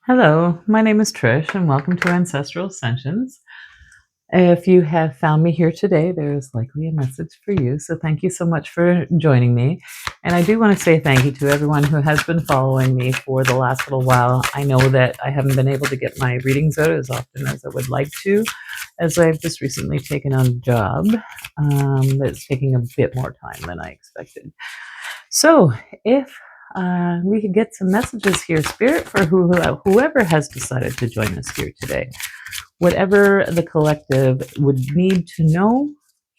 Hello, my name is Trish, and welcome to Ancestral Ascensions. If you have found me here today, there is likely a message for you. So thank you so much for joining me. And I do want to say thank you to everyone who has been following me for the last little while. I know that I haven't been able to get my readings out as often as I would like to, as I've just recently taken on a job that's taking a bit more time than I expected. So if we could get some messages here, Spirit, for whoever has decided to join us here today. Whatever the collective would need to know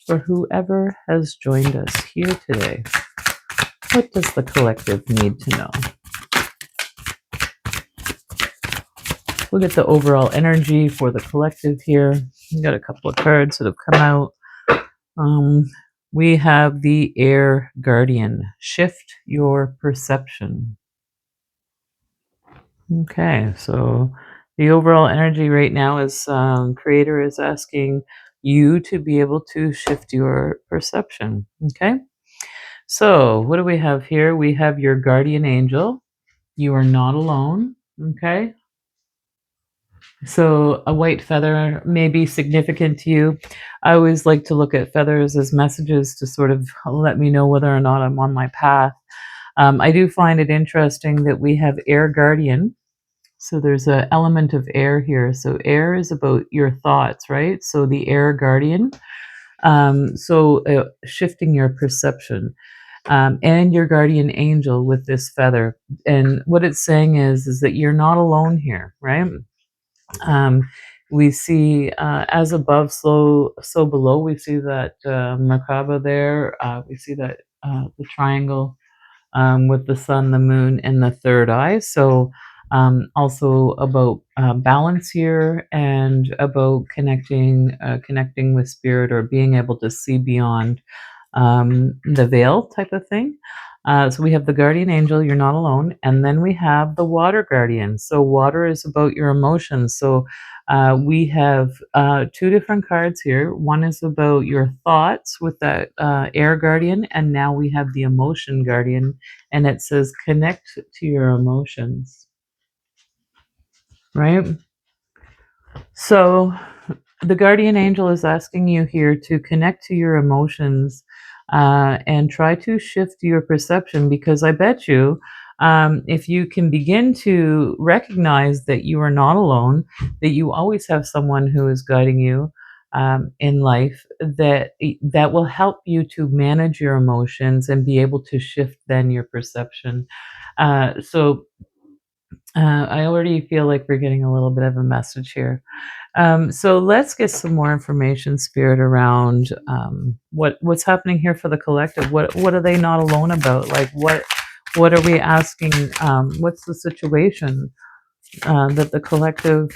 for whoever has joined us here today. What does the collective need to know? We'll get the overall energy for the collective here. We got a couple of cards that have come out. We have the Air Guardian. Shift your perception. Okay, so the overall energy right now is Creator is asking you to be able to shift your perception. Okay, so what do we have here? We have your guardian angel. You are not alone. Okay, so a white feather may be significant to you. I always like to look at feathers as messages to sort of let me know whether or not I'm on my path. I do find it interesting that we have Air Guardian. So there's an element of air here. So air is about your thoughts, right? So the air guardian. Shifting your perception, and your guardian angel with this feather. And what it's saying is that you're not alone here, right? We see as above, so below. We see that Merkaba there. We see that the triangle with the sun, the moon, and the third eye. So also about balance here and about connecting with spirit, or being able to see beyond the veil type of thing. So we have the guardian angel, you're not alone, and then we have the water guardian. So water is about your emotions. So we have two different cards here. One is about your thoughts with that air guardian, and now we have the emotion guardian, and it says connect to your emotions, right? So the guardian angel is asking you here to connect to your emotions and try to shift your perception, because I bet you if you can begin to recognize that you are not alone, that you always have someone who is guiding you in life, that will help you to manage your emotions and be able to shift then your perception. I already feel like we're getting a little bit of a message here. So let's get some more information, Spirit, around what's happening here for the collective. What are they not alone about? Like what are we asking? What's the situation that the collective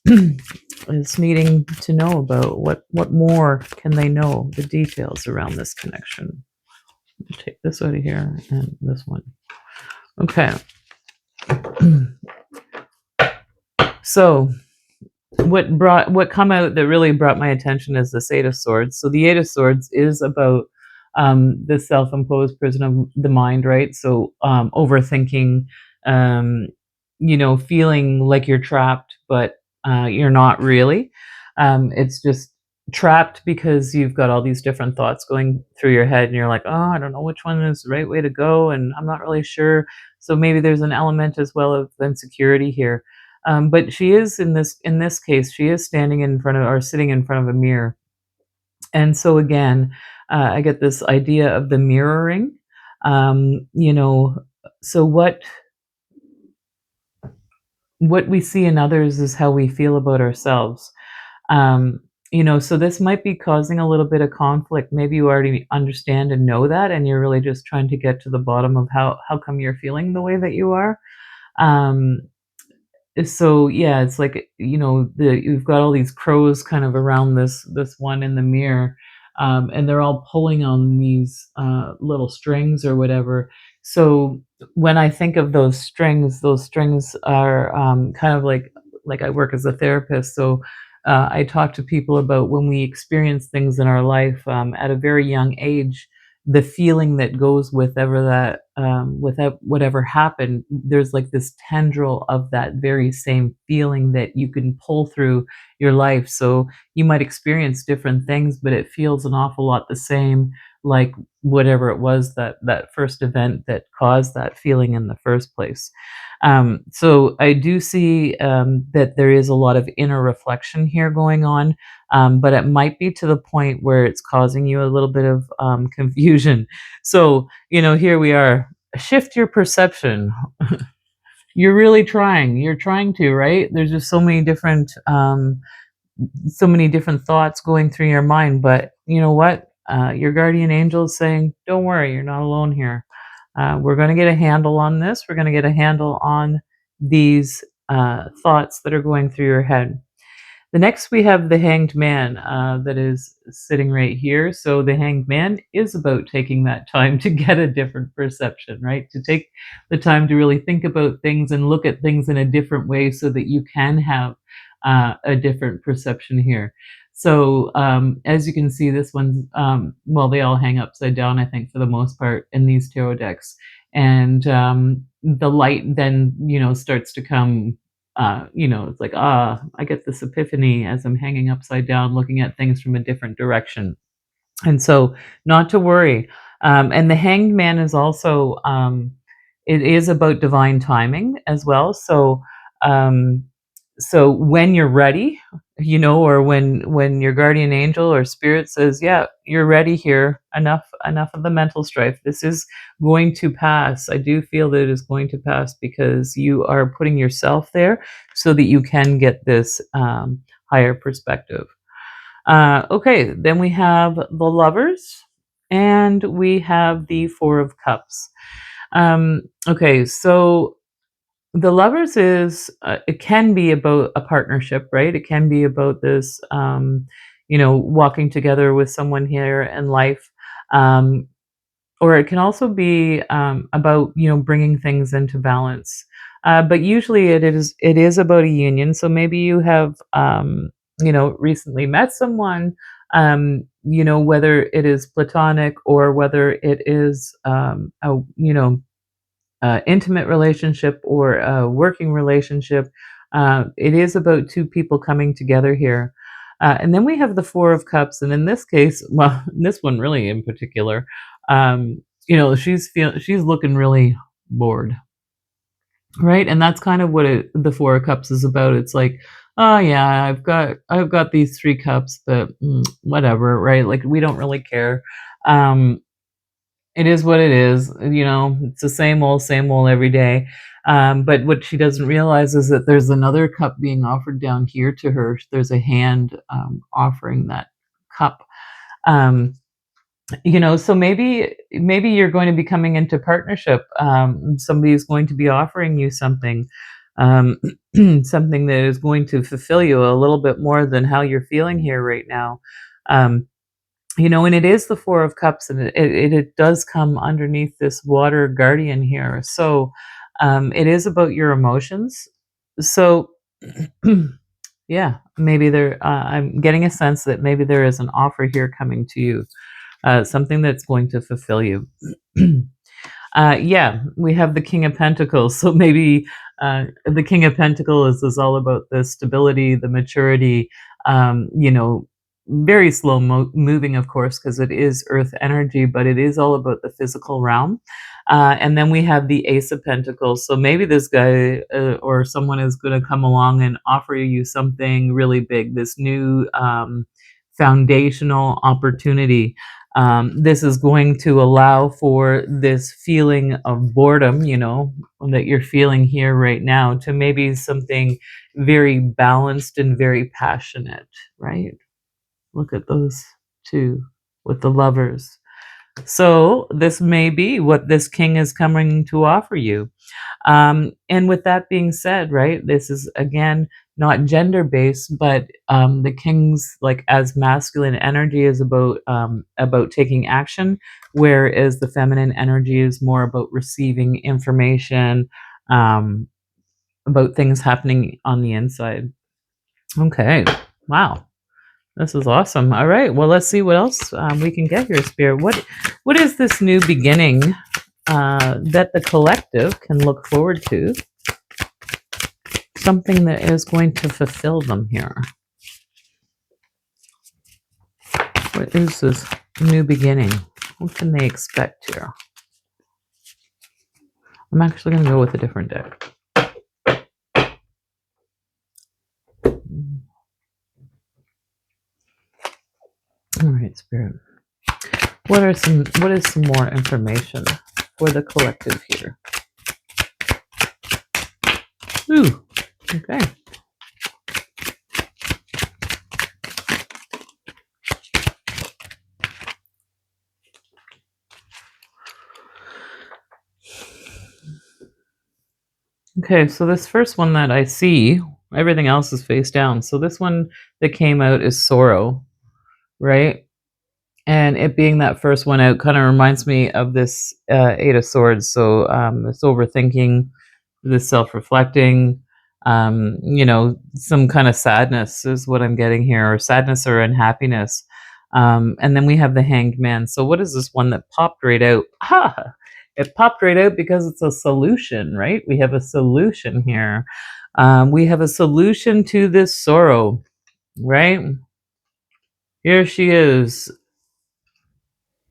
is needing to know about? What more can they know? The details around this connection. Take this out of here and this one. Okay. So what come out that really brought my attention is the Eight of Swords. So the Eight of Swords is about the self-imposed prison of the mind, right? So overthinking, feeling like you're trapped, but you're not really. It's just trapped because you've got all these different thoughts going through your head, and you're like, oh, I don't know which one is the right way to go, and I'm not really sure. So maybe there's an element as well of insecurity here. But she is in this case, she is standing in front of, or sitting in front of, a mirror. And so again, I get this idea of the mirroring. So what we see in others is how we feel about ourselves. So this might be causing a little bit of conflict. Maybe you already understand and know that, and you're really just trying to get to the bottom of how come you're feeling the way that you are. So yeah, it's like, you've got all these crows kind of around this one in the mirror, and they're all pulling on these little strings or whatever. So when I think of those strings are kind of like I work as a therapist, so I talk to people about when we experience things in our life at a very young age. the feeling that goes with ever that without whatever happened, there's like this tendril of that very same feeling that you can pull through your life. So you might experience different things, but it feels an awful lot the same, like whatever it was that first event that caused that feeling in the first place. So I do see that there is a lot of inner reflection here going on, but it might be to the point where it's causing you a little bit of confusion. So, here we are. Shift your perception. You're really trying. You're trying to, right? There's just so many different thoughts going through your mind. But you know what? Your guardian angel is saying, "Don't worry, you're not alone here. We're going to get a handle on this. We're going to get a handle on these thoughts that are going through your head." The next we have the Hanged Man that is sitting right here. So the Hanged Man is about taking that time to get a different perception, right? To take the time to really think about things and look at things in a different way so that you can have a different perception here. So as you can see, this one's, well, they all hang upside down, I think, for the most part in these tarot decks. And the light then, starts to come, it's like, I get this epiphany as I'm hanging upside down, looking at things from a different direction. And so, not to worry. And the Hanged Man is also, it is about divine timing as well. Um, so when you're ready, or when your guardian angel or spirit says, "Yeah, you're ready here. Enough of the mental strife. This is going to pass." I do feel that it is going to pass because you are putting yourself there so that you can get this higher perspective. Okay, then we have the Lovers, and we have the Four of Cups. Okay, so the Lovers is, it can be about a partnership, right? It can be about this, walking together with someone here in life. Um, or it can also be about bringing things into balance, but usually it is about a union. So maybe you have recently met someone, whether it is platonic or whether it is a intimate relationship or a working relationship. It is about two people coming together here. And then we have the Four of Cups, and in this case, well, this one really in particular, she's looking really bored, right? And that's kind of what the Four of Cups is about. It's like, oh yeah, I've got these three cups, but whatever, right? Like we don't really care. Um, it is what it is. It's the same old every day. But what she doesn't realize is that there's another cup being offered down here to her. There's a hand offering that cup. Um, so maybe you're going to be coming into partnership. Somebody's going to be offering you something, um, something that is going to fulfill you a little bit more than how you're feeling here right now. Um, and it is the Four of Cups, and it does come underneath this water guardian here. So it is about your emotions. So yeah, maybe I'm getting a sense that maybe there is an offer here coming to you, something that's going to fulfill you. Yeah, we have the King of Pentacles. So maybe the King of Pentacles is all about the stability, the maturity, um, you know, very slow moving, of course, because it is earth energy, but it is all about the physical realm. And then we have the Ace of Pentacles. So maybe this guy or someone is going to come along and offer you something really big, this new foundational opportunity. This is going to allow for this feeling of boredom, that you're feeling here right now, to maybe something very balanced and very passionate, right? Look at those two with the Lovers. So this may be what this king is coming to offer you. And with that being said, right, this is again not gender based, but the king's like as masculine energy is about taking action, whereas the feminine energy is more about receiving information, um, about things happening on the inside. Okay, wow. This is awesome. All right. Well, let's see what else we can get here, Spirit. What is this new beginning that the collective can look forward to? Something that is going to fulfill them here. What is this new beginning? What can they expect here? I'm actually going to go with a different deck. All right, Spirit. What is some more information for the collective here? Ooh, okay. Okay, so this first one that I see, everything else is face down. So this one that came out is sorrow, right? And it being that first one out kind of reminds me of this Eight of Swords. So this overthinking, this self-reflecting, some kind of sadness is what I'm getting here, or sadness or unhappiness. And then we have the Hanged Man. So what is this one that popped right out? It popped right out because it's a solution, right? We have a solution here. We have a solution to this sorrow, right? Here she is,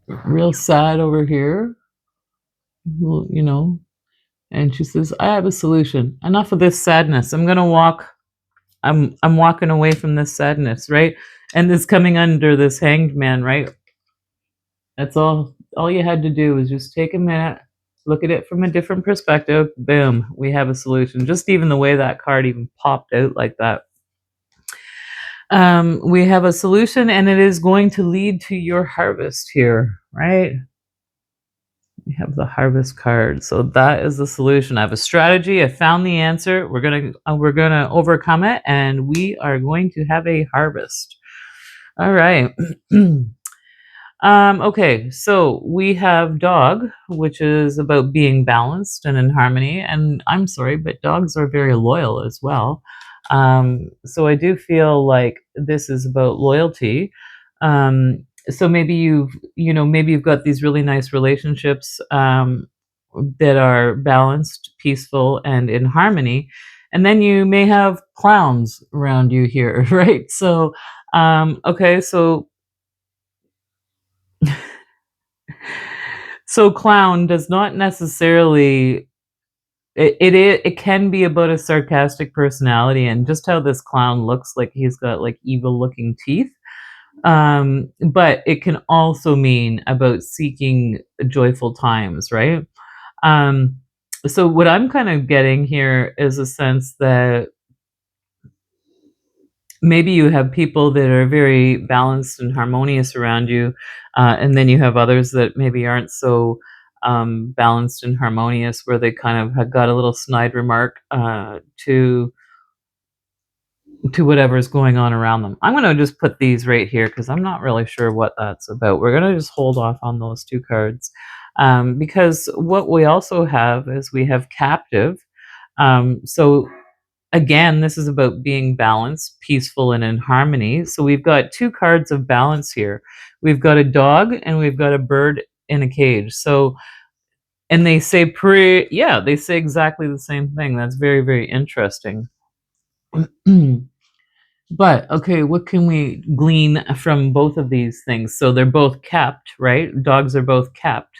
real sad over here, and she says, I have a solution. Enough of this sadness. I'm walking away from this sadness, right? And this coming under this Hanged Man, right? That's all you had to do was just take a minute, look at it from a different perspective. Boom, we have a solution. Just even the way that card even popped out like that. We have a solution, and it is going to lead to your harvest here, right? We have the harvest card. So that is the solution. I have a strategy. I found the answer. We're gonna overcome it, and we are going to have a harvest. All right. Okay, so we have dog, which is about being balanced and in harmony. And I'm sorry, but dogs are very loyal as well. So I do feel like this is about loyalty. So maybe you've got these really nice relationships that are balanced, peaceful, and in harmony. And then you may have clowns around you here, right? So, okay, so clown does not necessarily it can be about a sarcastic personality, and just how this clown looks like he's got like evil looking teeth. But it can also mean about seeking joyful times, right? Um, so what I'm kind of getting here is a sense that maybe you have people that are very balanced and harmonious around you, and then you have others that maybe aren't so balanced and harmonious, where they kind of have got a little snide remark to whatever's going on around them. I'm going to just put these right here because I'm not really sure what that's about. We're going to just hold off on those two cards, because what we also have is we have captive. So again, this is about being balanced, peaceful, and in harmony. So we've got two cards of balance here. We've got a dog and we've got a bird in a cage. So, and they say they say exactly the same thing. That's very, very interesting. But okay, what can we glean from both of these things? So they're both capped, right? Dogs are both capped.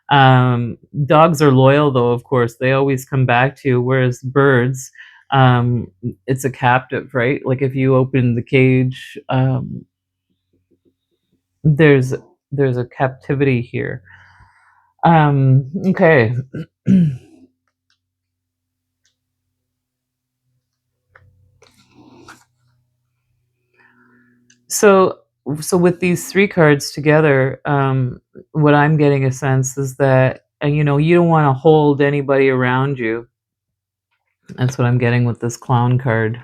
Dogs are loyal, though, of course. They always come back to you, whereas birds, it's a captive, right? Like if you open the cage, there's a captivity here. Okay. So with these three cards together, what I'm getting a sense is that you don't want to hold anybody around you. That's what I'm getting with this clown card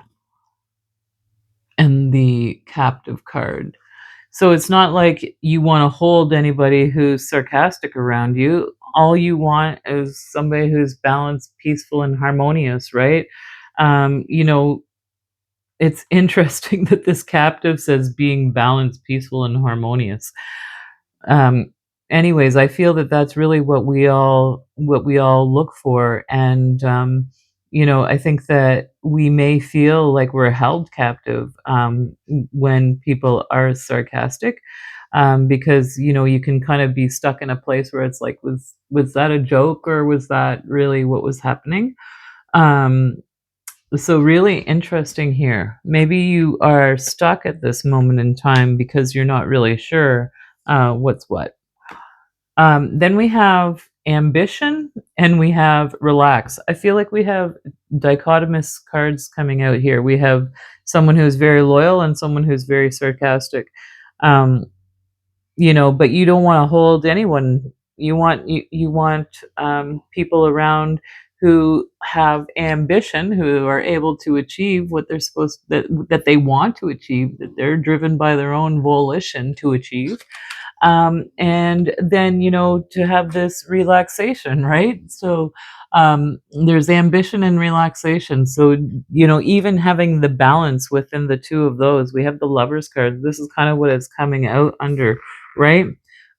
and the captive card. So it's not like you want to hold anybody who's sarcastic around you. All you want is somebody who's balanced, peaceful, and harmonious, right? Um, you know, it's interesting that this captive says being balanced, peaceful, and harmonious. Um, anyways, I feel that that's really what we all look for, and I think that we may feel like we're held captive when people are sarcastic, because you can kind of be stuck in a place where it's like, was that a joke, or was that really what was happening? Um, so really interesting here. Maybe you are stuck at this moment in time because you're not really sure what's what. Then we have ambition and we have relax. I feel like we have dichotomous cards coming out here. We have someone who's very loyal and someone who's very sarcastic. Um, but you don't want to hold anyone. You want people around who have ambition, who are able to achieve what they're supposed that they want to achieve, that they're driven by their own volition to achieve. And then to have this relaxation, right? So there's ambition and relaxation. So even having the balance within the two of those, we have the Lovers card. This is kind of what it's coming out under, right?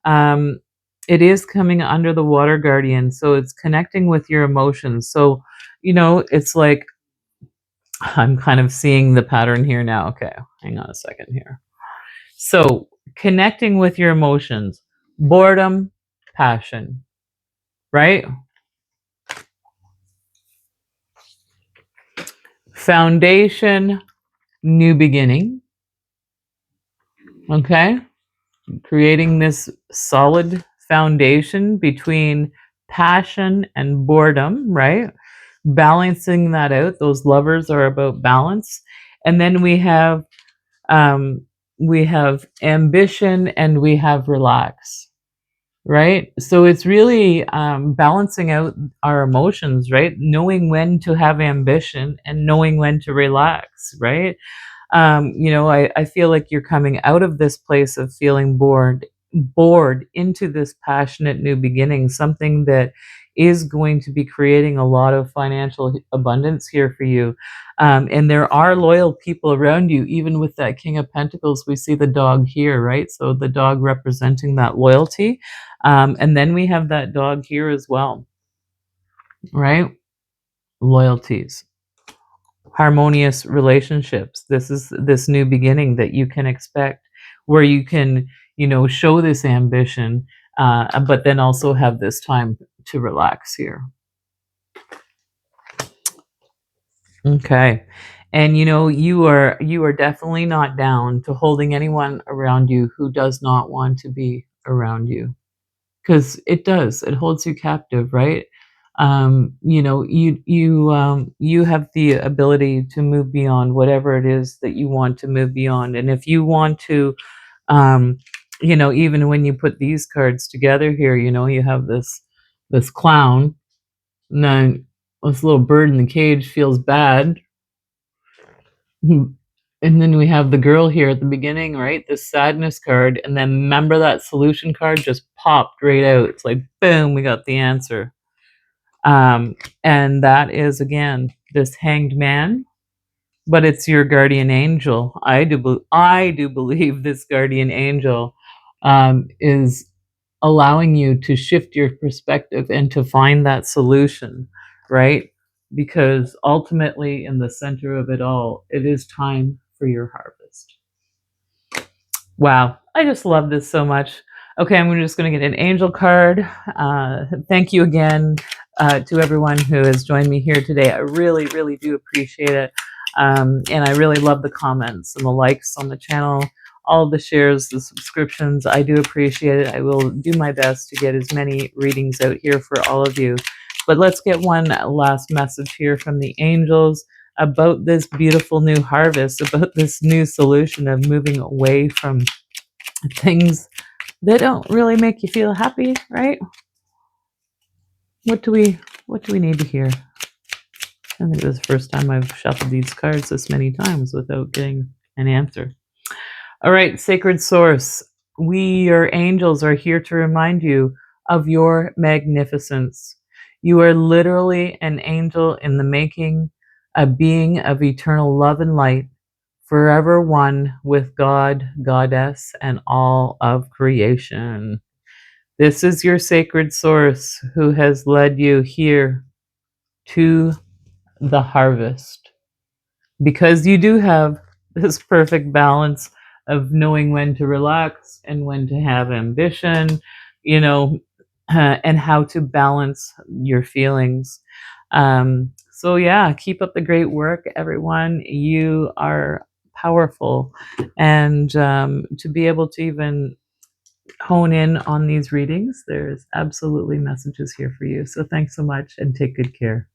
um it is coming under the Water Guardian, so it's connecting with your emotions. So it's like, I'm kind of seeing the pattern here now. Okay, hang on a second here. So, connecting with your emotions, boredom, passion, right? Foundation, new beginning. Okay? Creating this solid foundation between passion and boredom, right? Balancing that out. Those Lovers are about balance. And then we have ambition and we have relax. Right? So it's really balancing out our emotions, right? Knowing when to have ambition and knowing when to relax, right? I feel like you're coming out of this place of feeling bored into this passionate new beginning, something that is going to be creating a lot of financial abundance here for you. And there are loyal people around you. Even with that King of Pentacles, we see the dog here, right? So the dog representing that loyalty. And then we have that dog here as well, right? Loyalties, harmonious relationships. This is this new beginning that you can expect, where you can show this ambition, but then also have this time to relax here. Okay. And you are definitely not down to holding anyone around you who does not want to be around you, because it holds you captive, right? You have the ability to move beyond whatever it is that you want to move beyond. And if you want to, um even when you put these cards together here, you have this clown, and then this little bird in the cage feels bad. And then we have the girl here at the beginning, right? The sadness card. And then remember that solution card just popped right out. It's like, boom, we got the answer. And that is, again, this Hanged Man, but it's your guardian angel. I do believe this guardian angel is allowing you to shift your perspective and to find that solution, right? Because ultimately, in the center of it all, it is time for your harvest. Wow, I just love this so much. Okay, I'm just going to get an angel card. Thank you again to everyone who has joined me here today. I really, really do appreciate it. And I really love the comments and the likes on the channel, all of the shares, the subscriptions. I do appreciate it. I will do my best to get as many readings out here for all of you. But let's get one last message here from the angels about this beautiful new harvest, about this new solution of moving away from things that don't really make you feel happy, right? What do we need to hear? I think this is the first time I've shuffled these cards this many times without getting an answer. All right, Sacred Source, we, your angels, are here to remind you of your magnificence. You are literally an angel in the making, a being of eternal love and light. forever one with God, Goddess, and all of creation. This is your sacred source who has led you here to the harvest. Because you do have this perfect balance of knowing when to relax and when to have ambition, you know, and how to balance your feelings. So, yeah, keep up the great work, everyone. You are powerful. And to be able to even hone in on these readings, there's absolutely messages here for you. So, thanks so much and take good care.